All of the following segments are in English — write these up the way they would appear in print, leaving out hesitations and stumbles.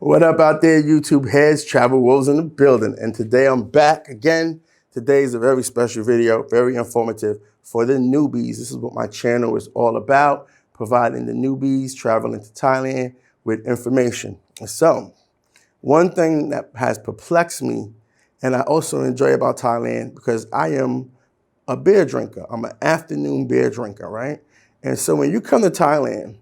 What up out there, YouTube heads? Travel Wilf in the building. And today I'm back again. Today is a very special video, very informative for the newbies. This is what my channel is all about, providing the newbies traveling to Thailand with information. So, one thing that has perplexed me, and I also enjoy about Thailand, because I am a beer drinker. I'm an afternoon beer drinker, right? And so when you come to Thailand,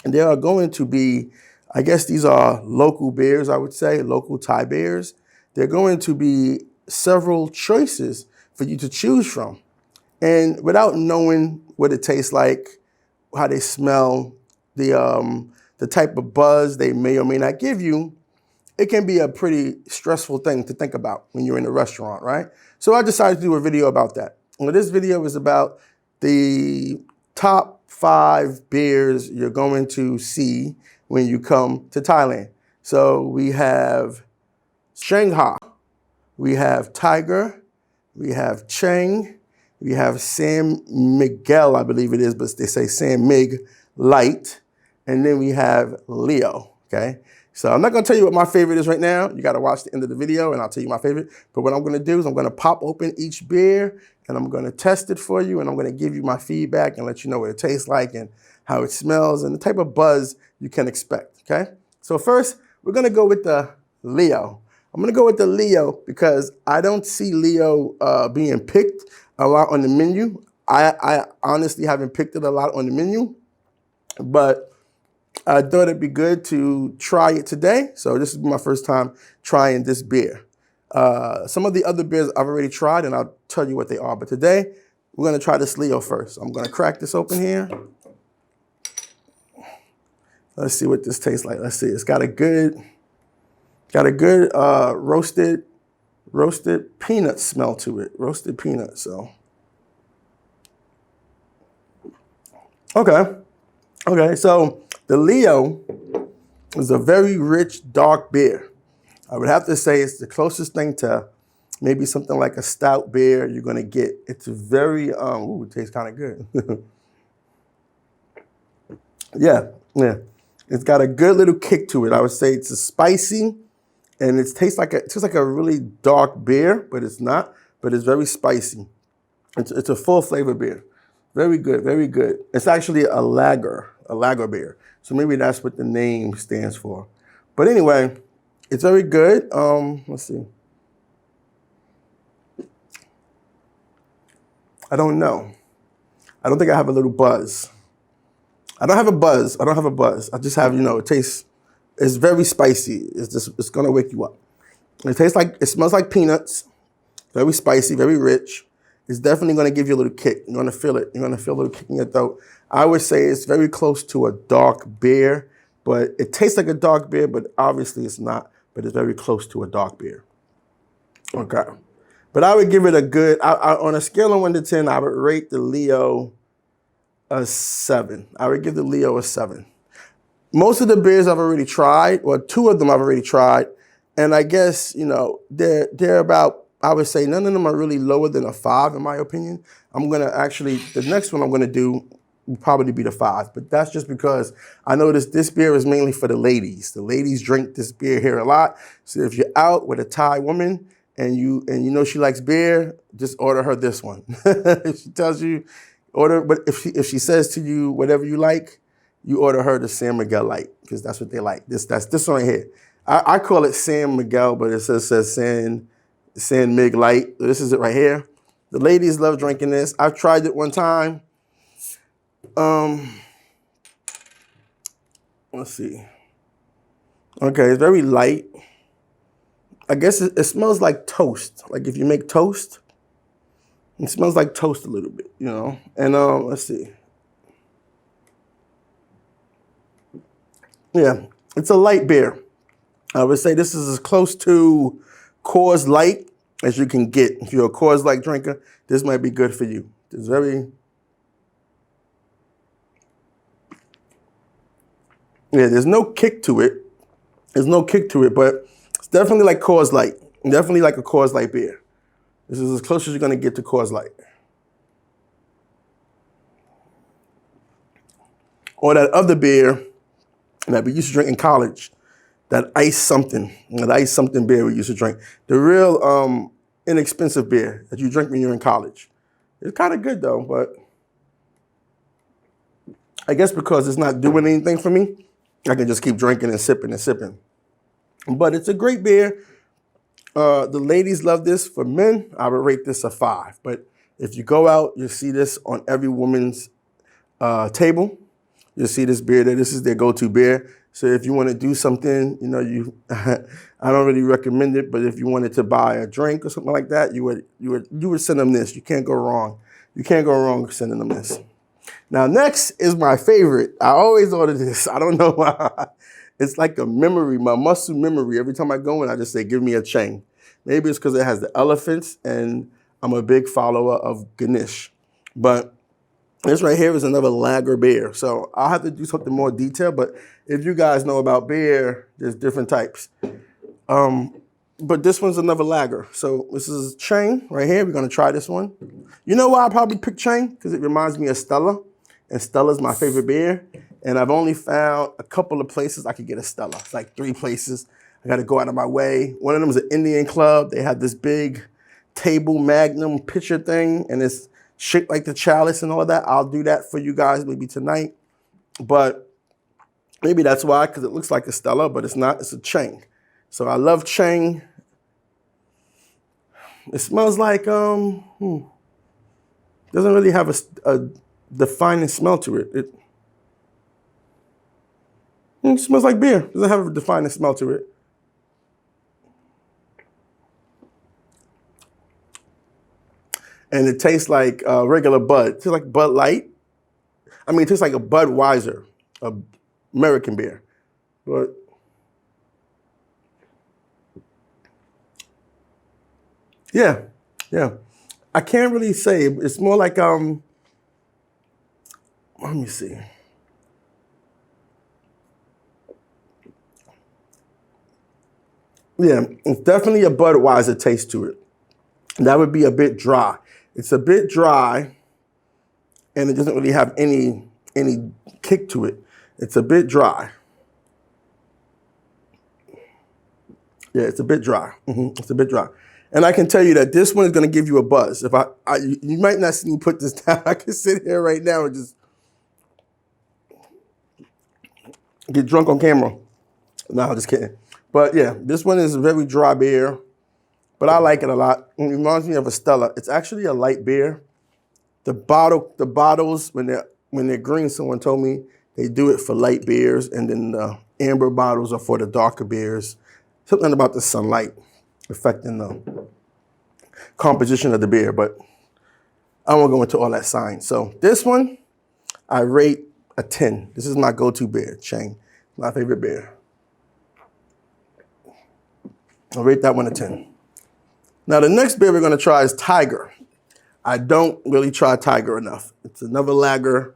there are going to be, I guess these are local beers, I would say, local Thai beers. There are going to be several choices for you to choose from. And without knowing what it tastes like, how they smell, the type of buzz they may or may not give you, it can be a pretty stressful thing to think about when you're in a restaurant, right? So I decided to do a video about that. Well, this video is about the top 5 beers you're going to see when you come to Thailand. So we have Shanghai, we have Tiger, we have Chang, we have San Miguel, I believe it is, but they say San Mig Light, and then we have Leo, okay? So I'm not gonna tell you what my favorite is right now. You gotta watch the end of the video and I'll tell you my favorite. But what I'm gonna do is I'm gonna pop open each beer and I'm gonna test it for you and I'm gonna give you my feedback and let you know what it tastes like and how it smells and the type of buzz you can expect, okay? So first, we're gonna go with the Leo. I'm gonna go with the Leo because I don't see Leo being picked a lot on the menu. I honestly haven't picked it a lot on the menu, but I thought it'd be good to try it today. So this is my first time trying this beer. Some of the other beers I've already tried and I'll tell you what they are. But today, we're gonna try this Leo first. I'm gonna crack this open here. Let's see what this tastes like. Let's see, it's got a good roasted peanut smell to it. Roasted peanut, so. Okay, so the Leo is a very rich, dark beer. I would have to say it's the closest thing to maybe something like a stout beer you're gonna get. It's very, it tastes kind of good. Yeah. It's got a good little kick to it. I would say it's a spicy, and it tastes like a really dark beer, but it's not. But it's very spicy. It's a full flavor beer. Very good, very good. It's actually a lager beer. So maybe that's what the name stands for. But anyway, it's very good. Let's see. I don't know. I don't think I have a little buzz. I don't have a buzz. I just have, it tastes, it's very spicy. It's gonna wake you up. It smells like peanuts. Very spicy, very rich. It's definitely gonna give you a little kick. You're gonna feel it. You're gonna feel a little kick in your throat. I would say it's very close to a dark beer, but it tastes like a dark beer, but obviously it's not, but it's very close to a dark beer. Okay. But I would give it a good, on a scale of 1 to 10, I would rate the Leo a 7. I would give the Leo a 7. Most of the beers I've already tried, well, 2 of them I've already tried, and I guess, they're about, I would say none of them are really lower than a 5 in my opinion. The next one I'm gonna do will probably be the 5, but that's just because I noticed this beer is mainly for the ladies. The ladies drink this beer here a lot. So if you're out with a Thai woman and you know she likes beer, just order her this one. If she tells you, order, but if she says to you whatever you like, you order her the San Miguel Light, because that's what they like. That's this one right here. I call it San Miguel, but it says San Mig Light. This is it right here. The ladies love drinking this. I've tried it one time. Let's see. Okay, it's very light. I guess it smells like toast. Like if you make toast, it smells like toast a little bit, And let's see. Yeah, it's a light beer. I would say this is as close to Coors Light as you can get. If you're a Coors Light drinker, this might be good for you. It's there's no kick to it. But it's definitely like Coors Light. Definitely like a Coors Light beer. This is as close as you're gonna get to Coors Light. Or that other beer that we used to drink in college. that ice something beer we used to drink. The real inexpensive beer that you drink when you're in college. It's kind of good though, but I guess because it's not doing anything for me, I can just keep drinking and sipping and sipping. But it's a great beer. The ladies love this. For men, I would rate this a 5. But if you go out, you'll see this on every woman's table. You'll see this beer there. This is their go-to beer. So if you want to do something, you know, I don't really recommend it, but if you wanted to buy a drink or something like that, you would send them this. You can't go wrong. You can't go wrong sending them this. Now, next is my favorite. I always order this. I don't know why. It's like a memory, my muscle memory. Every time I go in, I just say, give me a Chang. Maybe it's because it has the elephants, and I'm a big follower of Ganesh. But this right here is another lager beer. So I'll have to do something more detailed. But if you guys know about beer, there's different types. But this one's another lager. So this is Chang right here. We're going to try this one. You know why I probably picked Chang? Because it reminds me of Stella. And Stella's my favorite beer. And I've only found a couple of places I could get a Stella. It's like 3 places. I got to go out of my way. One of them is an Indian club. They have this big table magnum pitcher thing. And it's shaped like the chalice and all of that. I'll do that for you guys maybe tonight. But maybe that's why, because it looks like a Stella, but it's not. It's a Chang. So I love Chang. It smells like, doesn't really have a defining smell to it. It smells like beer. It doesn't have a defining smell to it. And it tastes like regular Bud. It tastes like Bud Light. I mean, it tastes like a Budweiser, a American beer. But yeah. I can't really say. It's more like, let me see. Yeah, it's definitely a Budweiser taste to it. That would be a bit dry. It's a bit dry, and it doesn't really have any kick to it. It's a bit dry. Yeah, it's a bit dry. It's a bit dry. And I can tell you that this one is going to give you a buzz. If you might not see me put this down. I can sit here right now and just get drunk on camera. No, I'm just kidding. But yeah, this one is a very dry beer, but I like it a lot. It reminds me of a Stella. It's actually a light beer. The bottles, when they're green, someone told me they do it for light beers, and then the amber bottles are for the darker beers. Something about the sunlight affecting the composition of the beer, but I won't go into all that science. So this one, I rate a 10. This is my go-to beer, Chang, my favorite beer. I'll rate that one a 10. Now the next beer we're going to try is Tiger. I don't really try Tiger enough. It's another lager.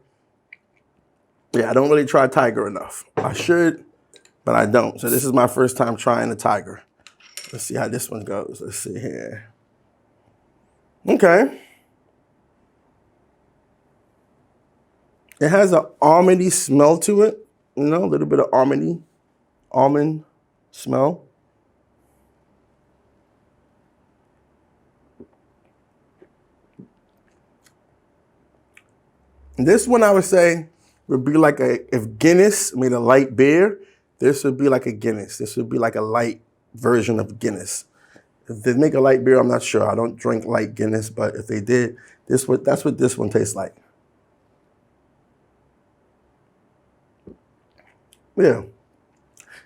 Yeah, I don't really try Tiger enough. I should, but I don't. So this is my first time trying the Tiger. Let's see how this one goes. Let's see here. Okay. It has an almondy smell to it. You know, a little bit of almond smell. This one I would say would be like if Guinness made a light beer, this would be like a Guinness. This would be like a light version of Guinness. If they make a light beer, I'm not sure. I don't drink light Guinness, but if they did, that's what this one tastes like. Yeah.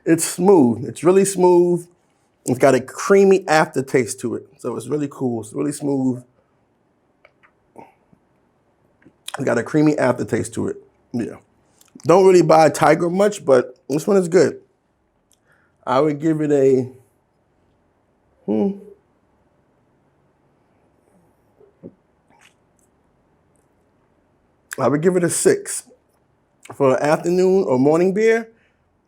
It's smooth. It's really smooth. It's got a creamy aftertaste to it. So it's really cool. It's really smooth. It's got a creamy aftertaste to it. Yeah. Don't really buy Tiger much, but this one is good. I would give it a I would give it a 6. For an afternoon or morning beer,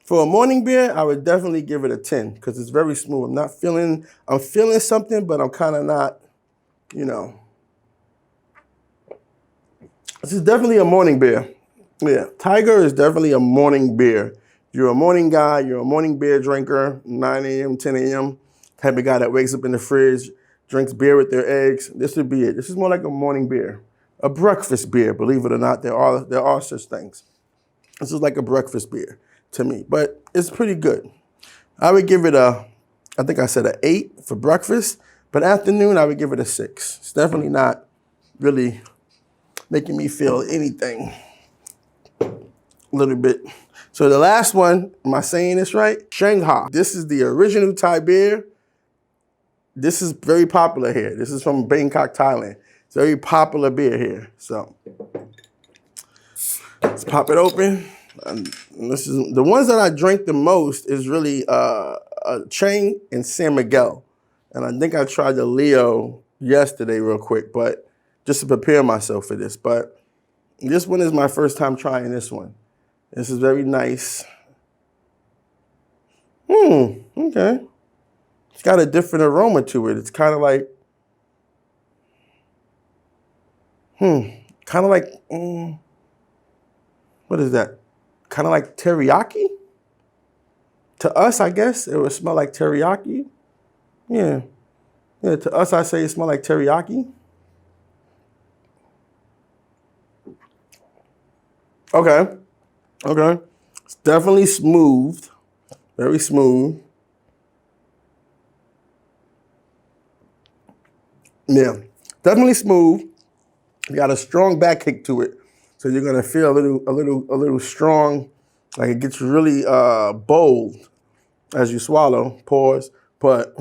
for a morning beer, I would definitely give it a 10 because it's very smooth. I'm feeling something, but I'm kind of not, you know. This is definitely a morning beer. Yeah, Tiger is definitely a morning beer. you're a morning guy, you're a morning beer drinker, 9 a.m., 10 a.m., type of guy that wakes up in the fridge, drinks beer with their eggs, this would be it. This is more like a morning beer. A breakfast beer, believe it or not, there are such things. This is like a breakfast beer to me, but it's pretty good. I would give it I think I said an 8 for breakfast, but afternoon I would give it a 6. It's definitely not really making me feel anything. A little bit. So the last one, am I saying this right? Shanghai. This is the original Thai beer. This is very popular here. This is from Bangkok, Thailand. It's a very popular beer here. So let's pop it open. This is the ones that I drink the most is really Chang and San Miguel. And I think I tried the Leo yesterday real quick, but just to prepare myself for this. But this one is my first time trying this one. This is very nice. Okay. It's got a different aroma to it. It's kind of like, what is that? Kind of like teriyaki? To us, I guess, it would smell like teriyaki. Yeah, to us, I say it smells like teriyaki. Okay. It's definitely smooth, very smooth. Yeah, definitely smooth. You got a strong back kick to it, so you're gonna feel a little strong, like it gets really bold as you swallow. Pause, but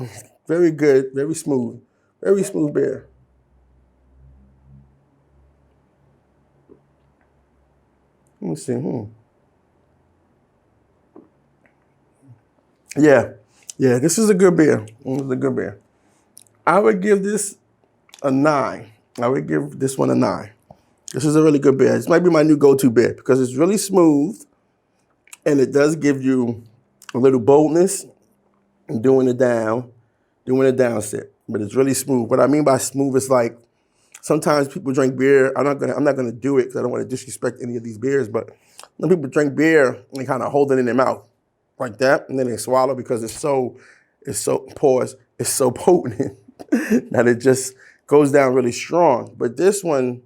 very good, very smooth beer. Let me see. Yeah, this is a good beer. This is a good beer. I would give this a 9. I would give this one a 9. This is a really good beer. This might be my new go-to beer because it's really smooth and it does give you a little boldness doing a down sip. But it's really smooth. What I mean by smooth is like sometimes people drink beer. I'm not gonna do it because I don't want to disrespect any of these beers, but when people drink beer and they kind of hold it in their mouth like that, and then they swallow because it's so potent that it just goes down really strong. But this one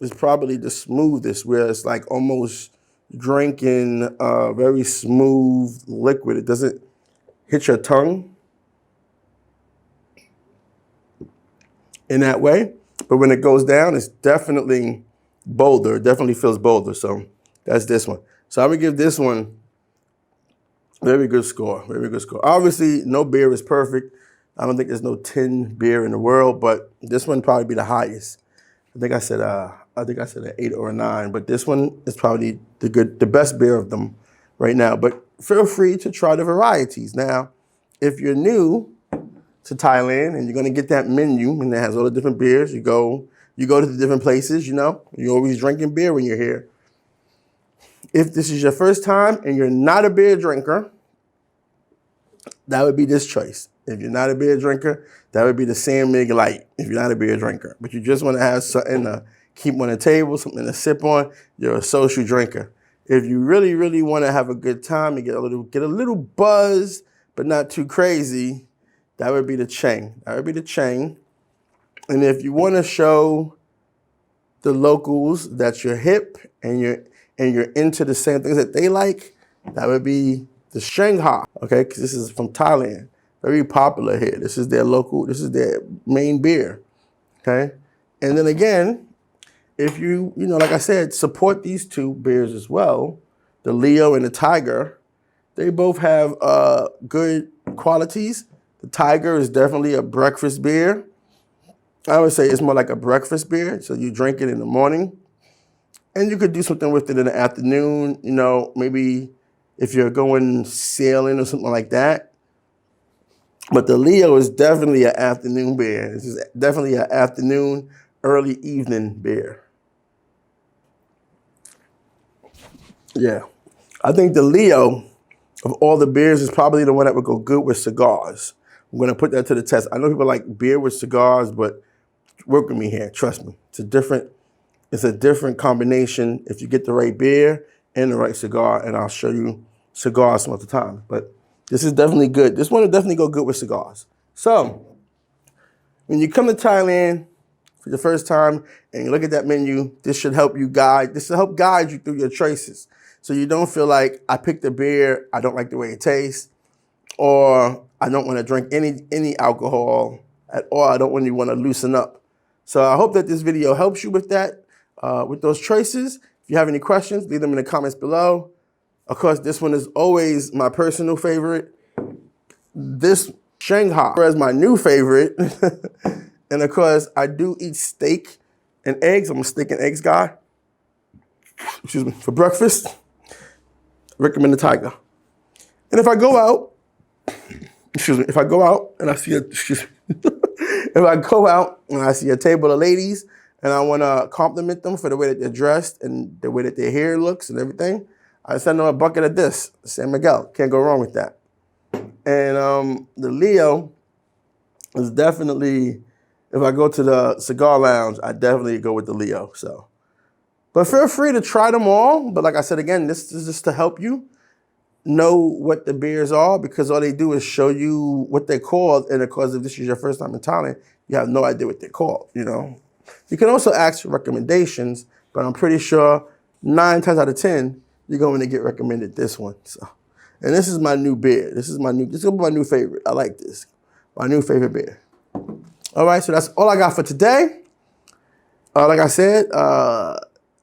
is probably the smoothest, where it's like almost drinking a very smooth liquid. It doesn't hit your tongue in that way. But when it goes down, it's definitely bolder. It definitely feels bolder. So that's this one. So I would give this one very good score. Very good score. Obviously, no beer is perfect. I don't think there's no 10 beer in the world, but this one probably be the highest. I think I said an 8 or a 9, but this one is probably the best beer of them right now. But feel free to try the varieties. Now, if you're new to Thailand and you're gonna get that menu and it has all the different beers, you go to the different places, you're always drinking beer when you're here. If this is your first time and you're not a beer drinker, that would be this choice. If you're not a beer drinker, that would be the San Mig Light if you're not a beer drinker. But you just want to have something to keep on the table, something to sip on, you're a social drinker. If you really, really want to have a good time and get a little buzz, but not too crazy, that would be the Chang. That would be the Chang. And if you want to show the locals that you're hip and you're into the same things that they like, that would be the Shanghai, okay? Because this is from Thailand. Very popular here. This is their main beer, okay? And then again, if you like I said, support these two beers as well, the Leo and the Tiger, they both have good qualities. The Tiger is definitely a breakfast beer. I would say it's more like a breakfast beer, so you drink it in the morning. And you could do something with it in the afternoon, maybe if you're going sailing or something like that. But the Leo is definitely an afternoon beer. This is definitely an afternoon, early evening beer. Yeah. I think the Leo of all the beers is probably the one that would go good with cigars. I'm going to put that to the test. I know people like beer with cigars, but work with me here. Trust me. It's a different combination if you get the right beer and the right cigar, and I'll show you cigars most of the time. But this is definitely good. This one will definitely go good with cigars. So when you come to Thailand for the first time and you look at that menu, this should help you guide. This will help guide you through your choices. So you don't feel like I picked a beer, I don't like the way it tastes, or I don't want to drink any alcohol at all. I don't really want to loosen up. So I hope that this video helps you with that, with those choices. If you have any questions, leave them in the comments below. Of course, this one is always my personal favorite. This Shanghai is my new favorite. And of course, I do eat steak and eggs. I'm a steak and eggs guy. Excuse me, for breakfast. Recommend the Tiger. And if I go out, if I go out and I see if I go out and I see a table of ladies and I want to compliment them for the way that they're dressed and the way that their hair looks and everything, I send them a bucket of this, San Miguel. Can't go wrong with that. And the Leo is definitely, if I go to the cigar lounge, I definitely go with the Leo. So, but feel free to try them all. But like I said, again, this is just to help you know what the beers are, because all they do is show you what they're called. And of course, if this is your first time in Thailand, you have no idea what they're called, you know. You can also ask for recommendations, but I'm pretty sure 9 times out of 10, you're going to get recommended this one. So, and this is my new beer. This is going to be my new favorite. I like this. My new favorite beer. All right, so that's all I got for today. Like I said,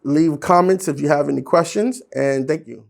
leave comments if you have any questions, and thank you.